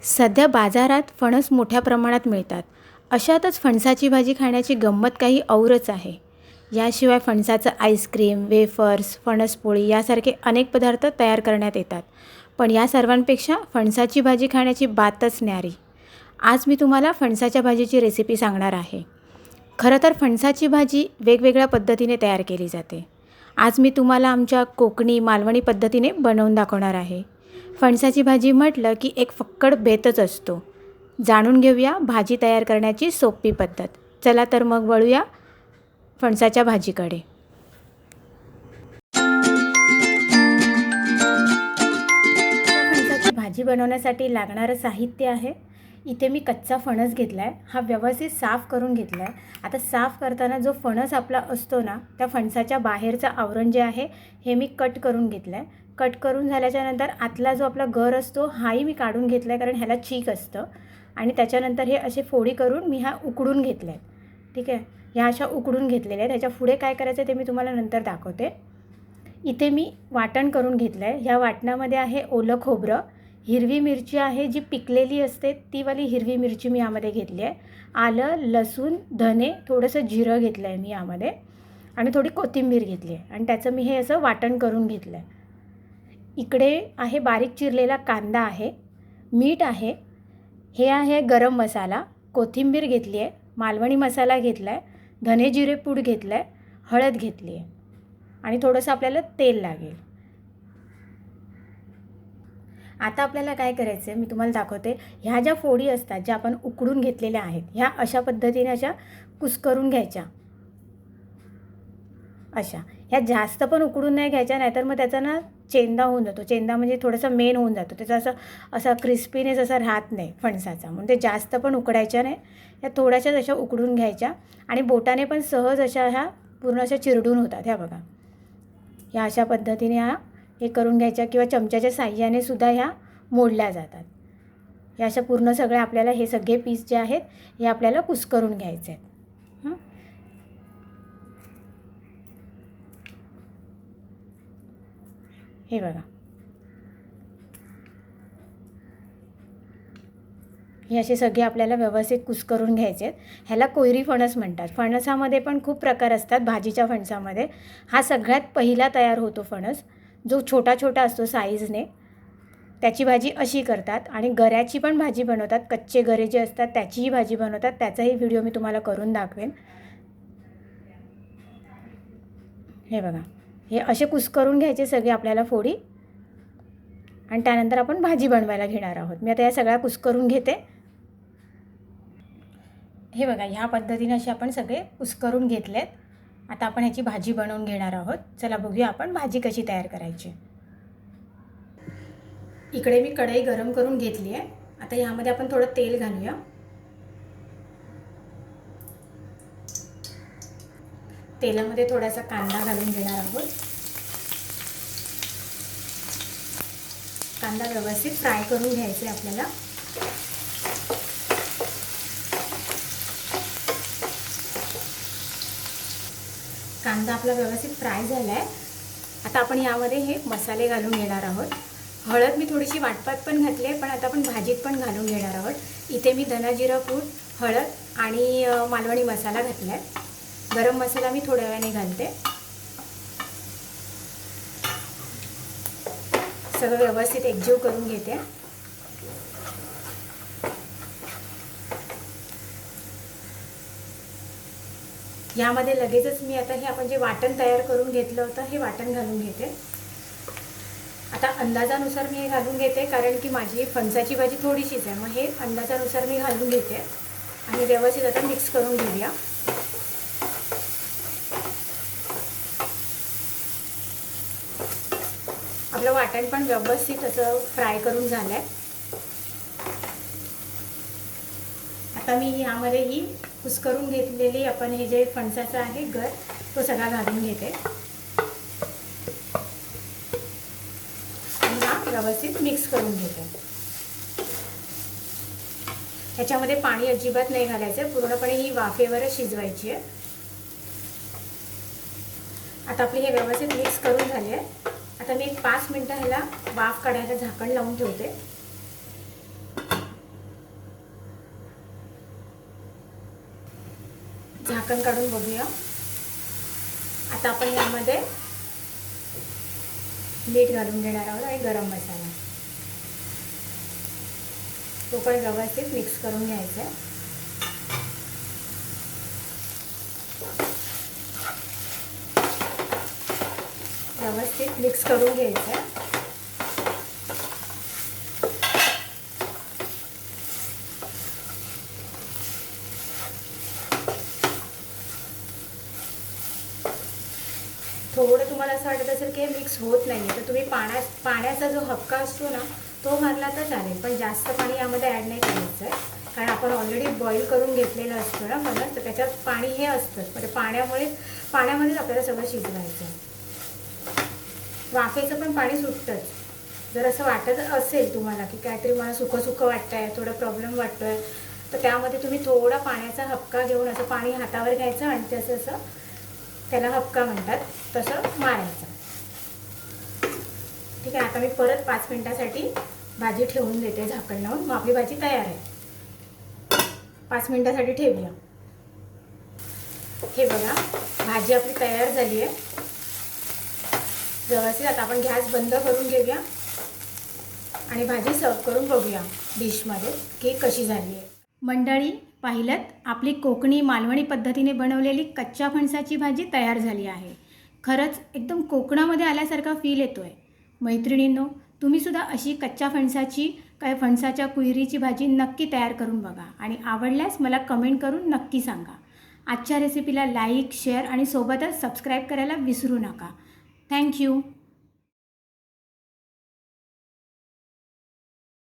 सध्या बाजारात फणस मोठ्या प्रमाणात मिळतात. अशातच फणसाची भाजी खाण्याची गंमत काही औरच आहे. याशिवाय फणसाचं आईस्क्रीम, वेफर्स, फणसपोळी यासारखे अनेक पदार्थ तयार करण्यात येतात. पण या सर्वांपेक्षा फणसाची भाजी खाण्याची बातच न्यारी. आज मी तुम्हाला फणसाच्या भाजीची रेसिपी सांगणार आहे. खरं तर फणसाची भाजी वेगवेगळ्या पद्धतीने तयार केली जाते. आज मी तुम्हाला आमच्या कोकणी मालवणी पद्धतीने बनवून दाखवणार आहे. फणसाची भाजी म्हटलं की एक फक्कड बेतच असतो. जाणून घेऊया भाजी तयार करण्याची सोपी पद्धत. चला तर मग वळूया फणसाच्या भाजीकडे. फणसाची भाजी बनवण्यासाठी लागणारं साहित्य आहे. इथे मी कच्चा फणस घेतला आहे. हा व्यवस्थित साफ करून घेतला आहे. आता साफ करताना जो फणस आपला असतो ना, त्या फणसाच्या बाहेरचं आवरण जे आहे हे मी कट करून घेतलं आहे. कट करून झाल्याच्यानंतर आतला जो आपला गर असतो हाही मी काढून घेतला आहे, कारण ह्याला चीक असतं. आणि त्याच्यानंतर हे असे फोडी करून मी हा उकडून घेतला आहे. ठीक आहे, ह्या अशा उकडून घेतलेल्या आहेत. ह्याच्या पुढे काय करायचं ते मी तुम्हाला नंतर दाखवते. इथे मी वाटण करून घेतलं आहे. ह्या वाटणामध्ये आहे ओलं खोबरं, हिरवी मिरची आहे जी पिकलेली असते ती वाली हिरवी मिरची मी यामध्ये घेतली आहे. आलं, लसूण, धने, थोडंसं जिरं घेतलं आहे मी यामध्ये, आणि थोडी कोथिंबीर घेतली आहे. आणि त्याचं मी हे असं वाटण करून घेतलं आहे. इकडे आहे बारीक चिरलेला कांदा आहे, मीठ आहे, हे आहे गरम मसाला, कोथिंबीर घेतली आहे, मालवणी मसाला घेतला आहे, धने जिरे पूड घेतलं आहे, हळद घेतली आहे, आणि थोडंसं आपल्याला तेल लागेल. आता आपल्याला काय करायचं आहे मी तुम्हाला दाखवते. ह्या ज्या फोडी असतात ज्या आपण उकडून घेतलेल्या आहेत ह्या अशा पद्धतीने अशा कुस्करून घ्यायच्या. अशा ह्या जास्त पण उकडून नाही घ्यायच्या, नाहीतर मग त्याचा ना चेंदा होऊन जातो. चेंदा म्हणजे थोडंसं मेन होऊन जातो, त्याचा असा क्रिस्पीनेस असा राहत नाही फणसाचा. म्हणजे जास्त पण उकडायच्या नाही, ह्या थोड्याशाच अशा उकडून घ्यायच्या. आणि बोटाने पण सहज अशा ह्या पूर्ण अशा चिरडून होतात. ह्या बघा, ह्या अशा पद्धतीने ह्या हे करून घ्यायच्या, किंवा चमच्याच्या साह्याने सुद्धा ह्या मोडल्या जातात. ह्या अशा पूर्ण सगळ्या आपल्याला हे सगळे पीस जे आहेत हे आपल्याला कुस्करून घ्यायचे आहेत. हे बघा, हे असे सगळे आपल्याला व्यवस्थित कुस्करून घ्यायचे आहेत. ह्याला कोयरी फणस म्हणतात. फणसामध्ये पण खूप प्रकार असतात. भाजीच्या फणसामध्ये हा सगळ्यात पहिला तयार होतो फणस, जो छोटा छोटा असतो साईजने. त्याची भाजी अशी करतात. आणि गऱ्याची पण भाजी बनवतात. कच्चे गरे जे असतात त्याचीही भाजी बनवतात. त्याचाही व्हिडिओ मी तुम्हाला करून दाखवेन. हे बघा, हे असे कुस्करून घ्यायचे सगळे आपल्याला फोडी, आणि त्यानंतर आपण भाजी बनवायला घेणार आहोत. मी आता या सगळ्या कुस्करून घेते. हे बघा, ह्या पद्धतीने असे आपण सगळे कुस्करून घेतलेत. आता आपण ह्याची भाजी बनवून घेणार आहोत. चला बघूया आपण भाजी कशी तयार करायची. इकडे मी कढई गरम करून घेतली आहे. आता ह्यामध्ये आपण थोडं तेल घालूया. तेलामध्ये थोडासा कांदा घालून घेणार आहोत. कांदा व्यवस्थित फ्राय करून घ्यायचा आहे आपल्याला. कांदा आपला व्यवस्थित फ्राय झाला आहे. आता आपण यामध्ये हे मसाले घालून घेणार आहोत. हळद मी थोडीशी वाटपात पण घातली आहे, पण आता आपण भाजीत पण घालून घेणार आहोत. इथे मी धना जिरा पूड, हळद आणि मालवणी मसाला घातला आहे. गरम मसाला मी थोड्या वेळाने घालते. सगळं व्यवस्थित एकजीव करून घेते. यामध्ये लगेचच मी आता हे आपण जे वाटण तयार करून घेतलं होतं हे वाटण घालून घेते. आता अंदाजानुसार मी हे घालून घेते, कारण की माझी फणसाची भाजी थोडीशीच आहे. मग हे अंदाजानुसार मी घालून घेते आणि व्यवस्थित आता मिक्स करून घेऊया. आपलं वाटण पण व्यवस्थित असं फ्राय करून झालं आहे. आता मी यामध्ये ही कुस्करून घेतलेली आपण हे जे फणसाचं आहे गर तो सगळा घालून घेते आणि हा व्यवस्थित मिक्स करून घेते. ह्याच्यामध्ये पाणी अजिबात नाही घालायचं, पूर्णपणे ही वाफेवरच शिजवायची आहे. आता आपली हे व्यवस्थित मिक्स करून झाले आहे. आता मी 5 मिनिटं ह्याला वाफ काढायला झाकण लावून ठेवते. झाकण काढून बघूया। आता आपण यामध्ये मीठ घालून घेणार आहोत आणि गरम मसाला, तो पण व्यवस्थित मिक्स करून घ्यायचा आहे। व्यवस्थित मिक्स करून घ्यायचं आहे। थोडं तुम्हाला असं वाटत असेल की मिक्स होत नाही आहे, तर तुम्ही पाण्याचा जो हक्का असतो ना तो मारला तर चालेल, पण जास्त पाणी यामध्ये ॲड नाही करायचं आहे, कारण आपण ऑलरेडी बॉईल करून घेतलेलं असतं ना फणस, तर त्याच्यात पाणी हे असतं, म्हणजे पाण्यामध्येच आपल्याला सगळं शिजवायचं आहे। वाफेचं पण पाणी सुटतंच। जर असं वाटत असेल तुम्हाला की काहीतरी मला सुकं सुकं वाटतं आहे, थोडा प्रॉब्लेम वाटतो आहे, तर त्यामध्ये तुम्ही थोडा पाण्याचा हक्का घेऊन असं पाणी हातावर घ्यायचं आणि त्याचं असं, त्याला हक्का म्हणतात, तसं मारायचं। ठीक आहे, आता मी परत 5 मिनिटासाठी भाजी ठेवून देते झाकण लावून, मग आपली भाजी तयार आहे। 5 मिनिटासाठी ठेवूया। हे बघा, भाजी आपली तयार झाली आहे व्यवस्थित। आता आपण गॅस बंद करून घेऊया आणि भाजी सर्व करून बघूया डिशमध्ये की कशी झाली आहे। मंडळी, पाहिलं, आपली कोकणी मालवणी पद्धतीने बनवलेली कच्च्या फणसाची भाजी तयार झाली आहे। खरंच एकदम कोकणामध्ये आल्यासारखा फील येतो आहे। मैत्रिणींनो, तुम्हीसुद्धा अशी कच्च्या फणसाच्या कुयरीची भाजी नक्की तयार करून बघा आणि आवडल्यास मला कमेंट करून नक्की सांगा। आजच्या रेसिपीला लाईक, शेअर आणि सोबतच सबस्क्राईब करायला विसरू नका। थँक्यू।